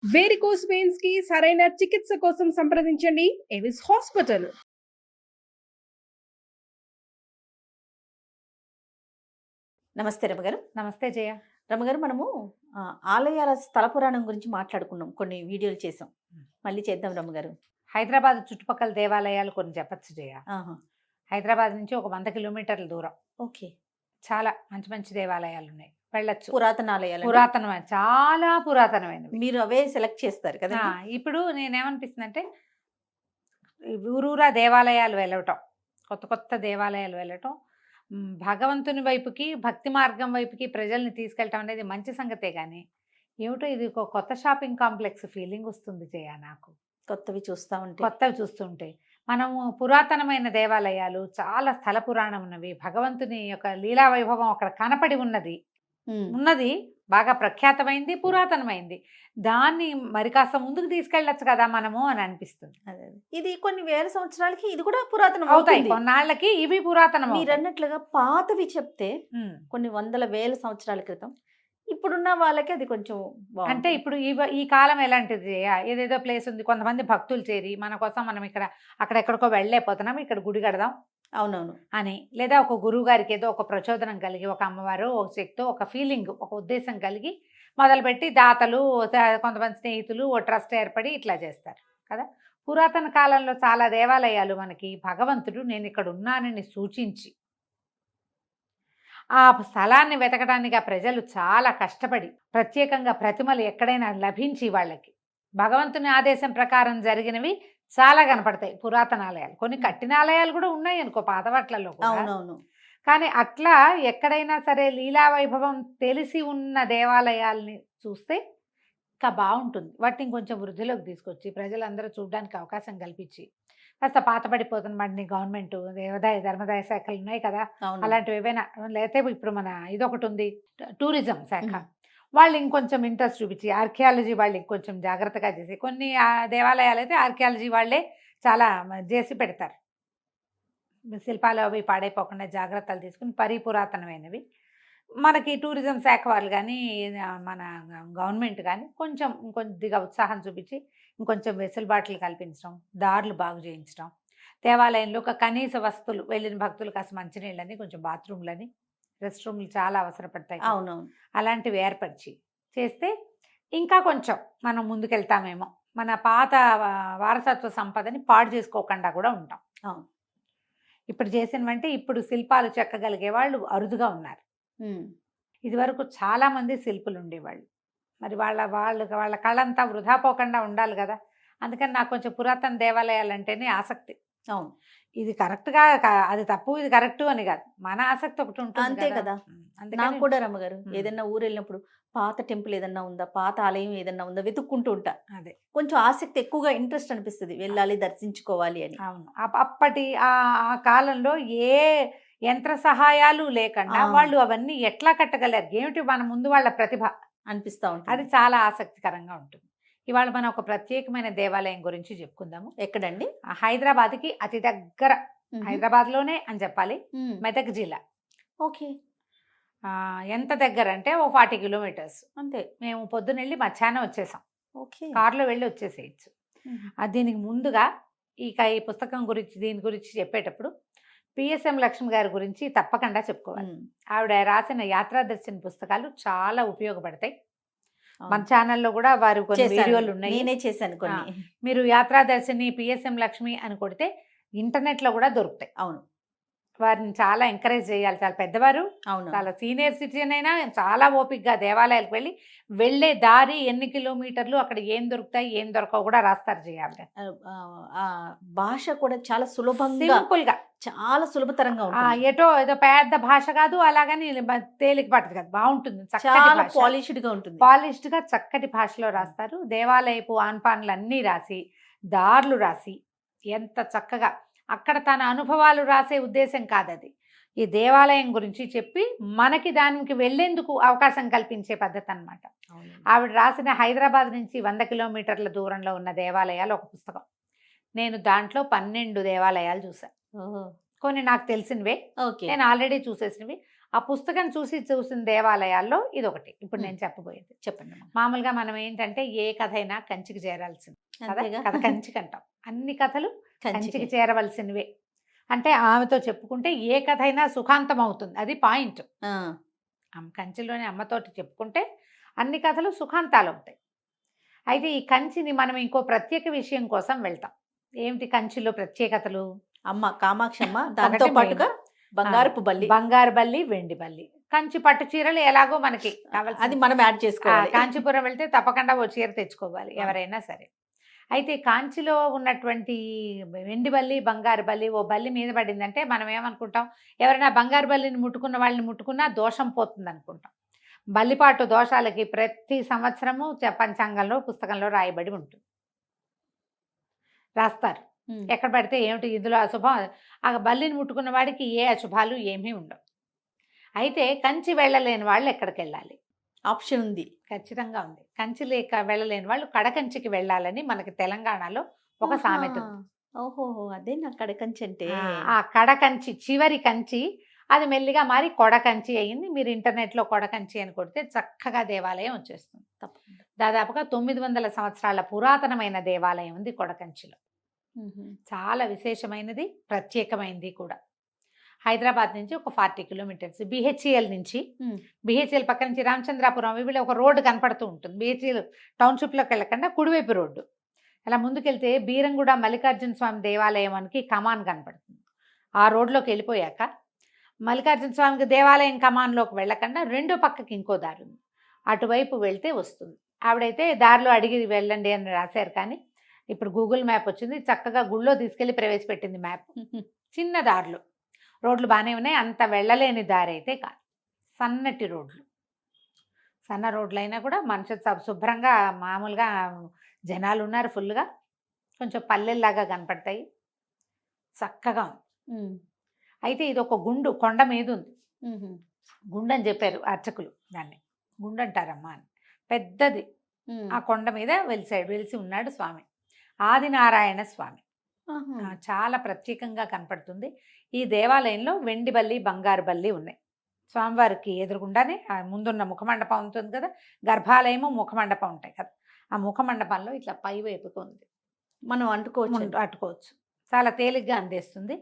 Varicose veins కి సరైన చికిత్స కోసం సంప్రదించండి ఎవిస్ హాస్పిటల్. నమస్తే రమగారు. నమస్తే జయ. రమగారు, మనము ఆలయాల స్థల పురాణం గురించి మాట్లాడుకున్నాం, కొన్ని వీడియోలు చేసాం. మళ్ళీ చేద్దాం రమగారు. హైదరాబాద్ చుట్టుపక్కల దేవాలయాలు కొన్ని చెప్పచ్చు జయ. ఆహా, హైదరాబాద్ నుంచి ఒక 100 కిలోమీటర్ల దూరం ఓకే. చాలా మంచి మంచి దేవాలయాలు ఉన్నాయి, వెళ్ళొచ్చు. పురాతన ఆలయాలు, పురాతనమైన, చాలా పురాతనమైనవి. మీరు అవే సెలెక్ట్ చేస్తారు కదా. ఇప్పుడు నేనేమనిపిస్తుంది అంటే ఊరూరా దేవాలయాలు వెళ్ళటం, కొత్త కొత్త దేవాలయాలు వెళ్ళటం, భగవంతుని వైపుకి, భక్తి మార్గం వైపుకి ప్రజల్ని తీసుకెళ్ళటం అనేది మంచి సంగతే. కానీ ఏమిటో ఇది ఒక కొత్త షాపింగ్ కాంప్లెక్స్ ఫీలింగ్ వస్తుంది జయ నాకు, కొత్తవి చూస్తూ ఉంటే. కొత్తవి చూస్తుంటే. మనము పురాతనమైన దేవాలయాలు, చాలా స్థల పురాణం ఉన్నవి, భగవంతుని యొక్క లీలా వైభవం అక్కడ కనపడి ఉన్నది బాగా ప్రఖ్యాతమైంది, పురాతనమైంది. దాన్ని మరి కాస్త ముందుకు తీసుకెళ్ళచ్చు కదా మనము అని అనిపిస్తుంది. అదే, ఇది కొన్ని వేల సంవత్సరాలకి ఇది కూడా పురాతనం అవుతాయి, కొన్నాళ్ళకి ఇవి పురాతనం. మీరు అన్నట్లుగా పాతవి చెప్తే కొన్ని వందల వేల సంవత్సరాల క్రితం, ఇప్పుడున్న వాళ్ళకి అది కొంచెం అంటే ఇప్పుడు ఈ కాలం ఎలాంటిది, ఏదేదో ప్లేస్ ఉంది, కొంతమంది భక్తులు చేరి మన కోసం మనం ఇక్కడ అక్కడెక్కడికో వెళ్ళలేకపోతున్నాం, ఇక్కడ గుడి కడదాం అవునవును అని, లేదా ఒక గురువు గారికి ఏదో ఒక ప్రచోదనం కలిగి, ఒక అమ్మవారు, ఒక శక్తో, ఒక ఫీలింగ్, ఒక ఉద్దేశం కలిగి మొదలుపెట్టి దాతలు, కొంతమంది స్నేహితులు ఓ ట్రస్ట్ ఏర్పడి ఇట్లా చేస్తారు కదా. పురాతన కాలంలో చాలా దేవాలయాలు మనకి భగవంతుడు నేను ఇక్కడ ఉన్నానని సూచించి, ఆ స్థలాన్ని వెతకడానికి ఆ ప్రజలు చాలా కష్టపడి, ప్రత్యేకంగా ప్రతిమలు ఎక్కడైనా లభించి వాళ్ళకి భగవంతుని ఆదేశం ప్రకారం జరిగినవి చాలా కనపడతాయి పురాతన ఆలయాలు. కొన్ని కట్టిన ఆలయాలు కూడా ఉన్నాయి అనుకో పాతవాట్లలో. అవునవును. కానీ అట్లా ఎక్కడైనా సరే లీలా వైభవం తెలిసి ఉన్న దేవాలయాల్ని చూస్తే ఇంకా బాగుంటుంది. వాటిని కొంచెం వృద్ధిలోకి తీసుకొచ్చి ప్రజలందరూ చూడడానికి అవకాశం కల్పించి, కాస్త పాతపడిపోతున్న వాటిని గవర్నమెంట్, దేవాదాయ ధర్మదాయ శాఖలు ఉన్నాయి కదా, అలాంటివి ఏవైనా, లేకపోతే ఇప్పుడు మన ఇదొకటి ఉంది టూరిజం శాఖ, వాళ్ళు ఇంకొంచెం ఇంట్రెస్ట్ చూపించి ఆర్కియాలజీ వాళ్ళు ఇంకొంచెం జాగ్రత్తగా చేసి, కొన్ని దేవాలయాలు అయితే ఆర్కియాలజీ వాళ్ళే చాలా చేసి పెడతారు, శిల్పాలు అవి పాడైపోకుండా జాగ్రత్తలు తీసుకుని పరిపురాతనమైనవి. మనకి టూరిజం శాఖ వాళ్ళు కానీ మన గవర్నమెంట్ కానీ కొంచెం ఇంకొద్దిగా ఉత్సాహం చూపించి ఇంకొంచెం వెసులుబాట్లు కల్పించడం, దారులు బాగు చేయించడం, దేవాలయంలో ఒక కనీస వస్తువులు, వెళ్ళిన భక్తులు కాస్త మంచినీళ్ళని, కొంచెం బాత్రూమ్లని, రెస్ట్ రూమ్లు చాలా అవసరపడతాయి, అవునవును, అలాంటివి ఏర్పరిచి చేస్తే ఇంకా కొంచెం మనం ముందుకెళ్తామేమో. మన పాత వారసత్వ సంపదని పాడు చేసుకోకుండా కూడా ఉంటాం. అవును, ఇప్పుడు చేసినవంటే ఇప్పుడు శిల్పాలు చెక్కగలిగే వాళ్ళు అరుదుగా ఉన్నారు. ఇదివరకు చాలామంది శిల్పులు ఉండేవాళ్ళు. మరి వాళ్ళ కళంతా వృధా పోకుండా ఉండాలి కదా. అందుకని నాకు కొంచెం పురాతన దేవాలయాలు అంటేనే ఆసక్తి. అవును, ఇది కరెక్ట్గా, అది తప్పు ఇది కరెక్ట్ అని కాదు, మన ఆసక్తి ఒకటి ఉంటుంది అంతే కదా. నాకు కూడా రమ్మగారు, ఏదన్నా ఊరు వెళ్ళినప్పుడు పాత టెంపుల్ ఏదన్నా ఉందా, పాత ఆలయం ఏదన్నా ఉందా వెతుక్కుంటూ ఉంటా. అదే కొంచెం ఆసక్తి ఎక్కువగా, ఇంట్రెస్ట్ అనిపిస్తుంది, వెళ్ళాలి దర్శించుకోవాలి అని. అవును, అప్పటి ఆ కాలంలో ఏ యంత్ర సహాయాలు లేకుండా వాళ్ళు అవన్నీ ఎట్లా కట్టగలరు, ఏమిటి మన ముందు వాళ్ళ ప్రతిభ అనిపిస్తూ ఉంటుంది. అది చాలా ఆసక్తికరంగా ఉంటుంది. ఇవాళ మనం ఒక ప్రత్యేకమైన దేవాలయం గురించి చెప్పుకుందాము. ఎక్కడండి? హైదరాబాద్కి అతి దగ్గర, హైదరాబాద్లోనే అని చెప్పాలి, మెదక్ జిల్లా. ఓకే. ఎంత దగ్గర అంటే ఓ 40 కిలోమీటర్స్ అంతే. మేము పొద్దున వెళ్ళి మధ్యాహ్నం వచ్చేసాం, ఓకే, కార్లో వెళ్ళి వచ్చేసేయచ్చు. దీనికి ముందుగా ఈ పుస్తకం గురించి, దీని గురించి చెప్పేటప్పుడు పిఎస్ఎం లక్ష్మి గారి గురించి తప్పకుండా చెప్పుకోవాలి. ఆవిడ రాసిన యాత్రాదర్శిని పుస్తకాలు చాలా ఉపయోగపడతాయి. మన ఛానల్లో కూడా వారు కొన్ని వీడియోలు ఉన్నాయి, నేనే చేశాను కొన్ని. మీరు యాత్రాదర్శిని పిఎస్ఎం లక్ష్మి అని కొడితే ఇంటర్నెట్లో కూడా దొరుకుతాయి. అవును, వారిని చాలా ఎంకరేజ్ చేయాలి. చాలా పెద్దవారు, చాలా సీనియర్ సిటిజన్ అయినా చాలా ఓపికగా దేవాలయాలకు వెళ్ళే దారి, ఎన్ని కిలోమీటర్లు, అక్కడ ఏం దొరుకుతాయి ఏం దొరకవు కూడా రాస్తారు చేయాలి. భాష కూడా చాలా సులభంగా, సింపుల్ గా, చాలా సులభతరంగా ఉంటుంది. ఏదో పెద్ద భాష కాదు, అలాగని తేలిక పట్టదు కదా, బాగుంటుంది, చాలా పాలిష్డ్ గా ఉంటుంది. పాలిష్డ్ గా చక్కటి భాషలో రాస్తారు. దేవాలయపు ఆన్పాన్లు అన్నీ రాసి, దారులు రాసి, ఎంత చక్కగా, అక్కడ తన అనుభవాలు రాసే ఉద్దేశం కాదది, ఈ దేవాలయం గురించి చెప్పి మనకి దానికి వెళ్ళేందుకు అవకాశం కల్పించే పద్ధతి అన్నమాట. ఆవిడ రాసిన హైదరాబాద్ నుంచి 100 కిలోమీటర్ల దూరంలో ఉన్న దేవాలయాలు ఒక పుస్తకం. నేను దాంట్లో 12 దేవాలయాలు చూసాను. కొన్ని నాకు తెలిసినవే, నేను ఆల్రెడీ చూసేసినవి. ఆ పుస్తకం చూసిన దేవాలయాల్లో ఇదొకటి ఇప్పుడు నేను చెప్పబోయేది. చెప్పండి అమ్మా. మామూలుగా మనం ఏంటంటే ఏ కథ అయినా కంచికి చేరాల్సింది కదా, అంతేగా. కథ కంచికి అంటాం. అన్ని కథలు కంచికి కంచికి. చేరవలసినవే. అంటే ఆమెతో చెప్పుకుంటే ఏ కథ అయినా సుఖాంతం అవుతుంది, అది పాయింట్. ఆ, కంచిలోని అమ్మతోటి చెప్పుకుంటే అన్ని కథలు సుఖాంతాలు అవుతాయి. అయితే ఈ కంచిని మనం ఇంకో ప్రత్యేక విషయం కోసం వెళ్తాం. ఏమిటి కంచిలో ప్రత్యేకతలు? అమ్మ కామాక్షమ్మ, దాంతో ఒకటి పాటుగా బంగారపు బల్లి, బంగారు బల్లి, వెండి బల్లి. కంచి పట్టు చీరలు ఎలాగో మనకి కావాల్సింది. అది మనం యాడ్ చేసుకోవాలి. కాంచీపురం వెళ్తే తప్పకుండా ఓ చీర తెచ్చుకోవాలి ఎవరైనా సరే. అయితే కాంచిలో ఉన్నటువంటి వెండి బల్లి, బంగారు బల్లి, ఓ బల్లి మీద పడిందంటే మనం ఏమనుకుంటాం, ఎవరైనా బంగారు బల్లిని ముట్టుకున్న వాళ్ళని ముట్టుకున్నా దోషం పోతుంది అనుకుంటాం. బల్లిపాటు దోషాలకి ప్రతి సంవత్సరము పంచాంగంలో పుస్తకంలో రాయబడి ఉంటుంది, రాస్తారు. ఉమ్. ఎక్కడ పడితే ఏమిటి ఇందులో అశుభం, ఆ బల్లిని ముట్టుకున్న వాడికి ఏ అశుభాలు ఏమీ ఉండవు. అయితే కంచి వెళ్ళలేని వాళ్ళు ఎక్కడికి వెళ్ళాలి? ఆప్షన్ ఉంది. ఖచ్చితంగా ఉంది. కంచి లేక వెళ్ళలేని వాళ్ళు కడకంచికి వెళ్ళాలని మనకి తెలంగాణలో ఒక సామెత ఉంది. ఓహోహో, అదే నా కడకంచి అంటే. ఆ కడకంచి, చివరి కంచి, అది మెల్లిగా మారి కొడకంచి అయ్యింది. మీరు ఇంటర్నెట్లో కొడకంచి అని కొడితే చక్కగా దేవాలయం వచ్చేస్తుంది. తప్పకుండా. దాదాపుగా 900 సంవత్సరాల పురాతనమైన దేవాలయం ఉంది కొడకంచిలో. చాలా విశేషమైనది, ప్రత్యేకమైనది కూడా. హైదరాబాద్ నుంచి ఒక 40 కిలోమీటర్స్. బిహెచ్ఎల్ నుంచి, బిహెచ్ఎల్ పక్క నుంచి రామచంద్రాపురం వీళ్ళు ఒక రోడ్డు కనపడుతూ ఉంటుంది. బిహెచ్ఎల్ టౌన్షిప్లోకి వెళ్ళకుండా కుడివైపు రోడ్డు. అలా ముందుకెళ్తే బీరంగూడ మల్లికార్జున స్వామి దేవాలయం అని కమాన్ కనపడుతుంది. ఆ రోడ్లోకి వెళ్ళిపోయాక మల్లికార్జున స్వామికి దేవాలయం కమాన్లోకి వెళ్ళకుండా రెండో పక్కకి ఇంకో దారి ఉంది, అటువైపు వెళ్తే వస్తుంది. ఆవిడైతే దారిలో అడిగి వెళ్ళండి అని రాశారు, కానీ ఇప్పుడు గూగుల్ మ్యాప్ వచ్చింది, చక్కగా గుళ్ళో తీసుకెళ్ళి ప్రవేశపెట్టింది మ్యాప్. చిన్న దారులు, రోడ్లు బాగానే ఉన్నాయి, అంత వెళ్ళలేని దారి అయితే కాదు. సన్నటి రోడ్లు, సన్న రోడ్లు అయినా కూడా మనుషులు శుభ్రంగా మామూలుగా జనాలు ఉన్నారు ఫుల్గా, కొంచెం పల్లెల్లాగా కనపడతాయి, చక్కగా ఉంది. అయితే ఇది ఒక గుండు, కొండ మీద ఉంది. గుండు అని చెప్పారు అర్చకులు, దాన్ని గుండు అంటారమ్మా అని. పెద్దది, ఆ కొండ మీద వెలిసి ఉన్నాడు స్వామి, ఆదినారాయణ స్వామి. చాలా ప్రత్యేకంగా కనపడుతుంది. ఈ దేవాలయంలో వెండి బల్లి, బంగారు బల్లి ఉన్నాయి. స్వామివారికి ఎదురుగుండానే ముందున్న ముఖమండపం ఉంటుంది కదా, గర్భాలయము ముఖమండపం ఉంటాయి కదా, ఆ ముఖమండపంలో ఇట్లా పై వైపుకు ఉంది, మనం అట్టుకోవచ్చు. చాలా తేలిగ్గా అందేస్తుంది.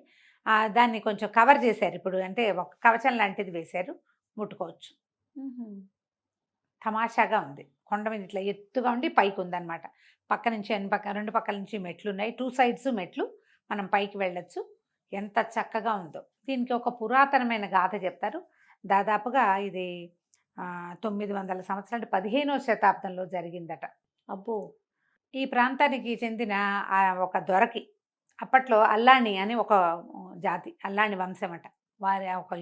దాన్ని కొంచెం కవర్ చేశారు ఇప్పుడు, అంటే ఒక కవచం లాంటిది వేశారు, ముట్టుకోవచ్చు. తమాషాగా ఉంది. కొండ మీద ఇట్లా ఎత్తుగా ఉండి పైకి ఉందన్నమాట. పక్క నుంచి రెండు పక్కల నుంచి మెట్లు ఉన్నాయి, 2 sides మెట్లు, మనం పైకి వెళ్ళొచ్చు. ఎంత చక్కగా ఉందో. దీనికి ఒక పురాతనమైన గాథ చెప్తారు. దాదాపుగా ఇది 900 సంవత్సరాలు, 15వ శతాబ్దంలో జరిగిందట. అబ్బో. ఈ ప్రాంతానికి చెందిన ఒక దొరకి, అప్పట్లో అల్లాణి అని ఒక జాతి, అల్లాణి వంశం అట. వారి ఒక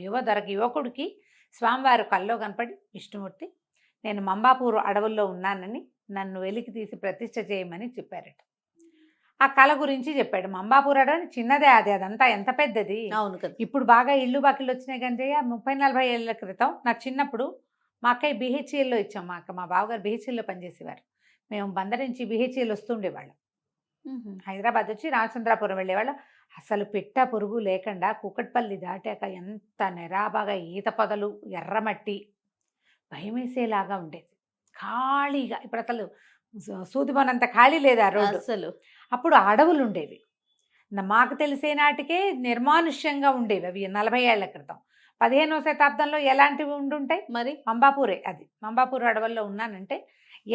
యువకుడికి స్వామివారు కల్లో కనపడి, విష్ణుమూర్తి నేను మంబాపూర్ అడవుల్లో ఉన్నానని నన్ను వెలికి తీసి ప్రతిష్ఠ చేయమని చెప్పారట. ఆ కళ గురించి చెప్పాడు. మంబాపూర్ అడవి చిన్నదే, అదంతా ఎంత పెద్దది. అవును కదా. ఇప్పుడు బాగా ఇళ్ళు బాకిళ్ళు వచ్చినాయి కానీ 30-40 ఏళ్ళ క్రితం నా చిన్నప్పుడు మా అక్కయ్య బిహెచ్ఎల్లో ఇచ్చాం. మా బావగారు బిహెచ్ఎల్లో పనిచేసేవారు. మేము బందర్ నుంచి బిహెచ్ఎల్ వస్తుండేవాళ్ళం. హైదరాబాద్ వచ్చి రామచంద్రాపురం వెళ్ళేవాళ్ళం. అసలు పిట్ట పురుగు లేకుండా కుకట్పల్లి దాటాక ఎంత నెరాబాగా ఈత పొదలు, ఎర్రమట్టి, భయమేసేలాగా ఉండేది. ఖాళీగా, ఇప్పుడు అసలు సూదిపోనంత ఖాళీ లేదు ఆ రోడ్డు. అసలు అప్పుడు అడవులు ఉండేవి. మాకు తెలిసే నాటికే నిర్మానుష్యంగా ఉండేవి అవి 40 ఏళ్ల క్రితం. 15వ శతాబ్దంలో ఎలాంటివి ఉండుంటాయి? మరి మంబాపూరే. అది మంబాపూర్ అడవుల్లో ఉన్నానంటే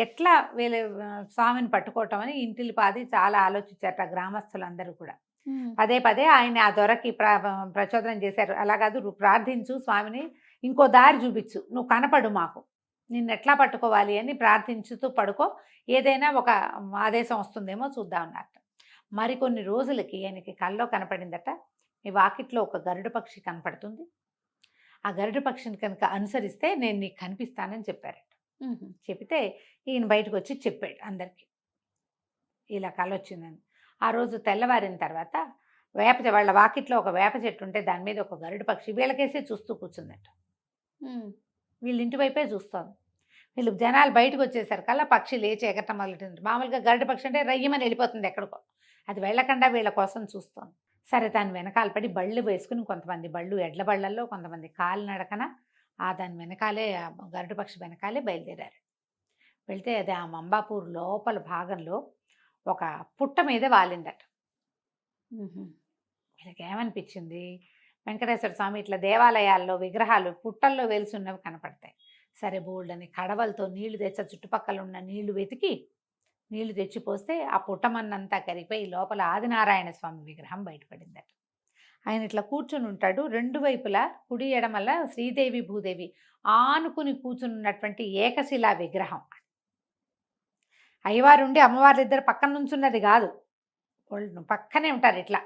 ఎట్లా వీళ్ళ స్వామిని పట్టుకోవటం అని ఇంటిలి పాది చాలా ఆలోచించారట గ్రామస్తులందరూ కూడా. పదే ఆయన ఆ దొరకి ప్రచోదనం చేశారు. అలా కాదు, ప్రార్థించు స్వామిని, ఇంకో దారి చూపించు, నువ్వు కనపడు మాకు, నిన్ను ఎట్లా పట్టుకోవాలి అని ప్రార్థించుతూ పడుకో, ఏదైనా ఒక ఆదేశం వస్తుందేమో చూద్దాం అన్నట్టు. మరికొన్ని రోజులకి ఆయనకి కల్లో కనపడిందట, మీ వాకిట్లో ఒక గరుడు పక్షి కనపడుతుంది, ఆ గరుడు పక్షిని కనుక అనుసరిస్తే నేను నీకు కనిపిస్తానని చెప్పారట. చెప్తే ఈయన బయటకు వచ్చి చెప్పాడు అందరికీ, ఇలా కళ వచ్చిందని. ఆ రోజు తెల్లవారిన తర్వాత వాళ్ళ వాకిట్లో ఒక వేప చెట్టు ఉంటే దాని మీద ఒక గరుడు పక్షి వీళ్ళకేసే చూస్తూ కూర్చుందట. వీళ్ళ ఇంటి వైపే చూస్తాను. వీళ్ళు జనాలు బయటకు వచ్చేసరికల్లా పక్షి లేచి ఎగటం మొదలెట్టింది. మామూలుగా గరుడు పక్షి అంటే రయ్యమని వెళ్ళిపోతుంది ఎక్కడికో, అది వెళ్ళకుండా వీళ్ళ కోసం చూస్తాను. సరే దాని వెనకాల పడి బళ్ళు వేసుకుని కొంతమంది బళ్ళు ఎడ్ల బళ్ళల్లో, కొంతమంది కాలినడకన దాని వెనకాలే గరుడ పక్షి వెనకాలే బయలుదేరారు. వెళ్తే అది ఆ మంబాపూర్ లోపల భాగంలో ఒక పుట్ట మీద వాలిందట. వీళ్ళకి ఏమనిపించింది, వెంకటేశ్వర స్వామి ఇట్లా దేవాలయాల్లో విగ్రహాలు పుట్టల్లో వెలిసి ఉన్నవి కనపడతాయి. సరే బోల్డని కడవలతో నీళ్లు తెచ్చ చుట్టుపక్కల ఉన్న నీళ్లు వెతికి నీళ్లు తెచ్చిపోస్తే ఆ పుట్టమన్నంతా కరిగిపోయి లోపల ఆదినారాయణ స్వామి విగ్రహం బయటపడిందట. ఆయన ఇట్లా కూర్చుని ఉంటాడు, రెండు వైపులా కుడి ఎడమల శ్రీదేవి భూదేవి ఆనుకుని కూర్చున్నటువంటి ఏకశిలా విగ్రహం. అయ్యవారు ఉండి అమ్మవారు ఇద్దరు పక్కన నుంచున్నది కాదు, వాళ్ళు పక్కనే ఉంటారు, ఇట్లా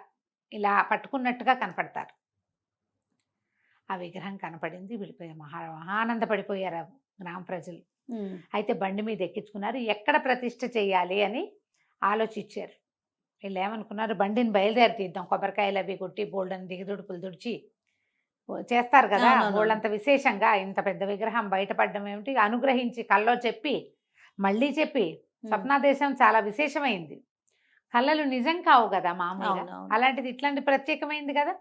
ఇలా పట్టుకున్నట్టుగా కనపడతారు. ఆ విగ్రహం కనపడింది, విడిపోయి మహానందపడిపోయారు ఆ గ్రామ ప్రజలు. అయితే బండి మీద ఎక్కించుకున్నారు, ఎక్కడ ప్రతిష్ఠ చేయాలి అని ఆలోచించారు. వీళ్ళు ఏమనుకున్నారు, బండిని బయలుదేరి తీద్దాం, కొబ్బరికాయలు అవి కొట్టి బోల్డని దిగదుడుపులు దుడిచి చేస్తారు కదా, బోళ్ళంత విశేషంగా ఇంత పెద్ద విగ్రహం బయటపడడం ఏమిటి, అనుగ్రహించి కల్లో చెప్పి మళ్ళీ చెప్పి. స్వప్నాదేశం చాలా విశేషమైంది, కళ్ళలు నిజం కావు కదా మామూలుగా, అలాంటిది ఇట్లాంటి ప్రత్యేకమైంది కదా.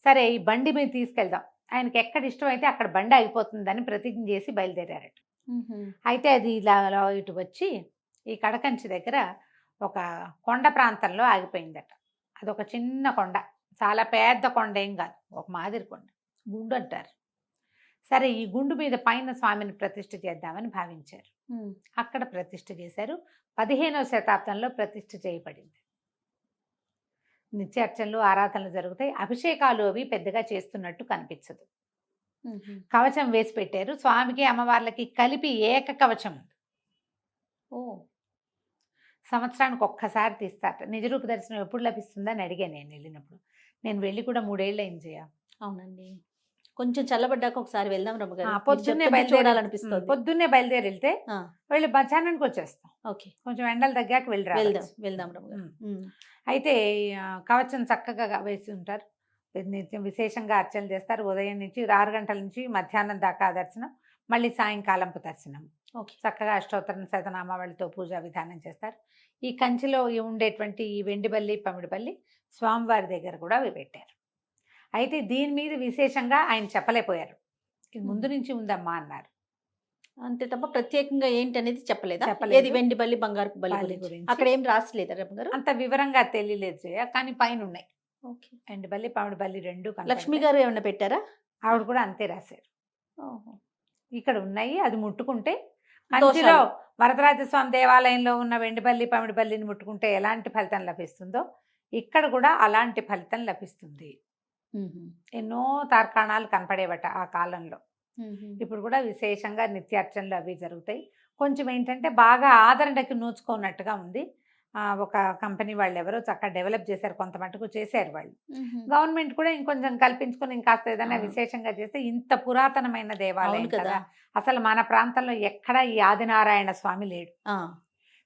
సరే ఈ బండి మీద తీసుకెళ్దాం, ఆయనకి ఎక్కడ ఇష్టమైతే అక్కడ బండి ఆగిపోతుందని ప్రతిజ్ఞ చేసి బయలుదేరారట. అయితే అది ఇలా ఇటు వచ్చి ఈ కడకంచి దగ్గర ఒక కొండ ప్రాంతంలో ఆగిపోయిందట. అదొక చిన్న కొండ, చాలా పెద్ద కొండ ఏం కాదు, ఒక మాదిరి కొండ, గుండు అంటారు. సరే ఈ గుండు మీద పైన స్వామిని ప్రతిష్ఠ చేద్దామని భావించారు. అక్కడ ప్రతిష్ఠ చేశారు. 15వ శతాబ్దంలో ప్రతిష్ఠ చేయబడింది. నిత్యార్చనలు ఆరాధనలు జరుగుతాయి, అభిషేకాలు అవి పెద్దగా చేస్తున్నట్టు కనిపించదు. కవచం వేసి పెట్టారు, స్వామికి అమ్మవార్లకి కలిపి ఏక కవచం ఉంది. సంవత్సరానికి ఒక్కసారి తీస్తారట. నిజరూప దర్శనం ఎప్పుడు లభిస్తుందని అడిగాను నేను వెళ్ళినప్పుడు. నేను వెళ్ళి కూడా 3 ఏళ్ళు అయింది జయ. అవునండి, కొంచెం చల్లబడ్డాక ఒకసారి వెళ్దాం రమ్మగారు. పొద్దున్నే చూడాలనిపిస్తుంది. పొద్దున్నే బయలుదేరి వెళ్తే వెళ్ళి మధ్యాహ్నానికి వచ్చేస్తాం. ఓకే, కొంచెం ఎండలు తగ్గాక వెళ్దాం రమ్మగారు. అయితే కవచం చక్కగా వేసి ఉంటారు, నిత్యం విశేషంగా అర్చనలు చేస్తారు. ఉదయం నుంచి 6 గంటల నుంచి మధ్యాహ్నం దాకా దర్శనం, మళ్ళీ సాయంకాలంపు దర్శనం. చక్కగా అష్టోత్తరం శతనామావళితో పూజా విధానం చేస్తారు. ఈ కంచిలో ఉండేటువంటి ఈ వెండిబల్లి పమిడిబల్లి స్వామివారి దగ్గర కూడా అవి పెట్టారు. అయితే దీని మీద విశేషంగా ఆయన చెప్పలేకపోయారు, ఇది ముందు నుంచి ఉందమ్మా అన్నారు. అంతే తప్ప ప్రత్యేకంగా ఏంటి అనేది చెప్పలేదు. వెండి బల్లి బంగారు బల్లి గురించి అక్కడ ఏం రాసలేదు రమ్మగారు, అంత వివరంగా తెలియలేదు జయ. కానీ పైన ఉన్నాయి వెండి బల్లి పమిడి బల్లి రెండు. లక్ష్మి గారు ఏమన్నా పెట్టారా? ఆవిడ కూడా అంతే రాశారు. ఇక్కడ ఉన్నాయి, అది ముట్టుకుంటే కంచిలో వరదరాజస్వామి దేవాలయంలో ఉన్న వెండిబల్లి పమిడిబల్లిని ముట్టుకుంటే ఎలాంటి ఫలితం లభిస్తుందో ఇక్కడ కూడా అలాంటి ఫలితం లభిస్తుంది. ఎన్నో తార్కాణాలు కనపడేవట ఆ కాలంలో. ఇప్పుడు కూడా విశేషంగా నిత్యార్చనలు అవి జరుగుతాయి. కొంచెం ఏంటంటే బాగా ఆదరణకి నోచుకున్నట్టుగా ఉంది. ఒక కంపెనీ వాళ్ళు ఎవరో చక్కగా డెవలప్ చేశారు, కొంత మటుకు చేశారు వాళ్ళు. గవర్నమెంట్ కూడా ఇంకొంచెం కల్పించుకొని ఇంకాస్త ఏదైనా విశేషంగా చేస్తే, ఇంత పురాతనమైన దేవాలయం కదా, అసలు మన ప్రాంతంలో ఎక్కడ ఈ ఆదినారాయణ స్వామి లేడు.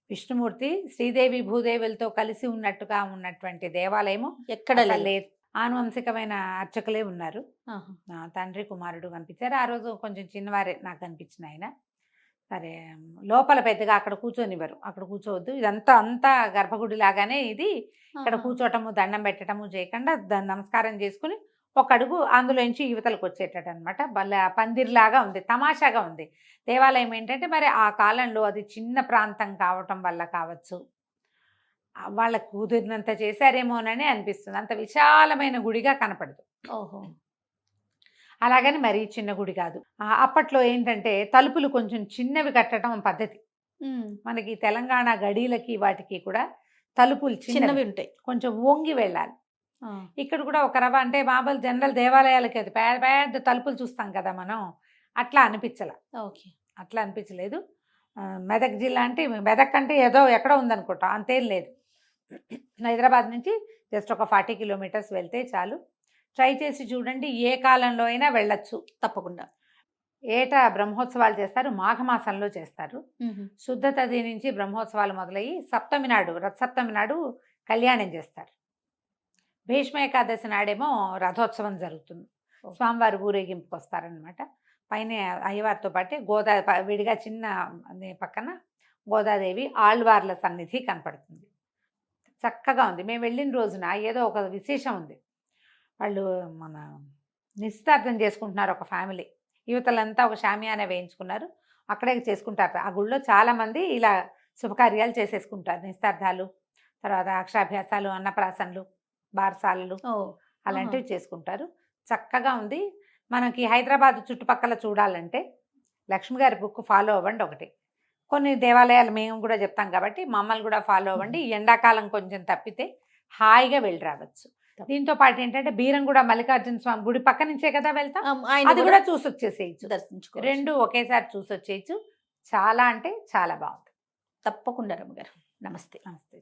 విష్ణుమూర్తి శ్రీదేవి భూదేవులతో కలిసి ఉన్నట్టుగా ఉన్నటువంటి దేవాలయము ఎక్కడ లేదు. ఆనువంశికమైన అర్చకులే ఉన్నారు. తండ్రి కుమారుడు కనిపించారు. ఆ రోజు కొంచెం చిన్నవారే నాకు కనిపించిన ఆయన. సరే లోపల పెద్దగా అక్కడ కూర్చొనివ్వరు, అక్కడ కూర్చోవద్దు, ఇదంతా అంతా గర్భగుడి లాగానే ఇది. ఇక్కడ కూర్చోటము దండం పెట్టడము చేయకుండా దాన్ని నమస్కారం చేసుకుని ఒక అడుగు అందులోంచి యువతలకు వచ్చేటట్టు అనమాట. భలే పందిర్లాగా ఉంది, తమాషాగా ఉంది. దేవాలయం ఏంటంటే మరి ఆ కాలంలో అది చిన్న ప్రాంతం కావటం వల్ల కావచ్చు, వాళ్ళకు కుదిరినంత చేశారేమోనని అనిపిస్తుంది. అంత విశాలమైన గుడిగా కనపడదు. ఓహో, అలాగని మరీ చిన్న గుడి కాదు. అప్పట్లో ఏంటంటే తలుపులు కొంచెం చిన్నవి కట్టడం పద్ధతి. మనకి తెలంగాణ గడీలకి వాటికి కూడా తలుపులు చిన్నవి ఉంటాయి, కొంచెం వంగి వెళ్ళాలి. ఇక్కడ కూడా ఒక రవ అంటే మామూలు జనరల్ దేవాలయాలకి అది పెద్ద పెద్ద తలుపులు చూస్తాం కదా మనం, అట్లా అనిపించలే. ఓకే, అట్లా అనిపించలేదు. మెదక్ జిల్లా అంటే మెదక్ అంటే ఏదో ఎక్కడో ఉందనుకుంటా, అంతేం లేదు. హైదరాబాద్ నుంచి జస్ట్ ఒక 40 కిలోమీటర్స్ వెళ్తే చాలు. ట్రై చేసి చూడండి, ఏ కాలంలో అయినా వెళ్ళొచ్చు తప్పకుండా. ఏటా బ్రహ్మోత్సవాలు చేస్తారు, మాఘమాసంలో చేస్తారు. శుద్ధ తది నుంచి బ్రహ్మోత్సవాలు మొదలయ్యి సప్తమి నాడు, రథసప్తమి నాడు కళ్యాణం చేస్తారు. భీష్మ ఏకాదశి నాడేమో రథోత్సవం జరుగుతుంది, స్వామివారు ఊరేగింపుకి వస్తారనమాట. పైన అయ్యవారితో పాటే విడిగా చిన్న పక్కన గోదాదేవి ఆళ్వార్ల సన్నిధి కనపడుతుంది. చక్కగా ఉంది. మేము వెళ్ళిన రోజున ఏదో ఒక విశేషం ఉంది. వాళ్ళు మన నిశ్చితార్థం చేసుకుంటున్నారు ఒక ఫ్యామిలీ. యువతలంతా ఒక షామియానా వేయించుకున్నారు. అక్కడే చేసుకుంటారు. ఆ గుళ్ళో చాలామంది ఇలా శుభకార్యాలు చేసేసుకుంటారు. నిశ్చితార్థాలు, తర్వాత అక్షరాభ్యాసాలు, అన్నప్రాసనలు, బారసాలలు ఓ అలాంటివి చేసుకుంటారు. చక్కగా ఉంది. మనకి హైదరాబాద్ చుట్టుపక్కల చూడాలంటే లక్ష్మి గారి బుక్ ఫాలో అవ్వండి ఒకటి. కొన్ని దేవాలయాలు మేము కూడా చెప్తాం కాబట్టి మమ్మల్ని కూడా ఫాలో అవ్వండి. ఈ ఎండాకాలం కొంచెం తప్పితే హాయిగా వెళ్ళి రావచ్చు. దీంతో పాటు ఏంటంటే బీరంగూడ మల్లికార్జున స్వామి గుడి పక్క నుంచే కదా వెళ్తాం, ఆయన అది కూడా చూసి వచ్చేసేయచ్చు. దర్శించుకో. రెండు ఒకేసారి చూసి వచ్చేయచ్చు. చాలా అంటే చాలా బాగుంది. తప్పకుండా రమ్మగారు. నమస్తే. నమస్తే.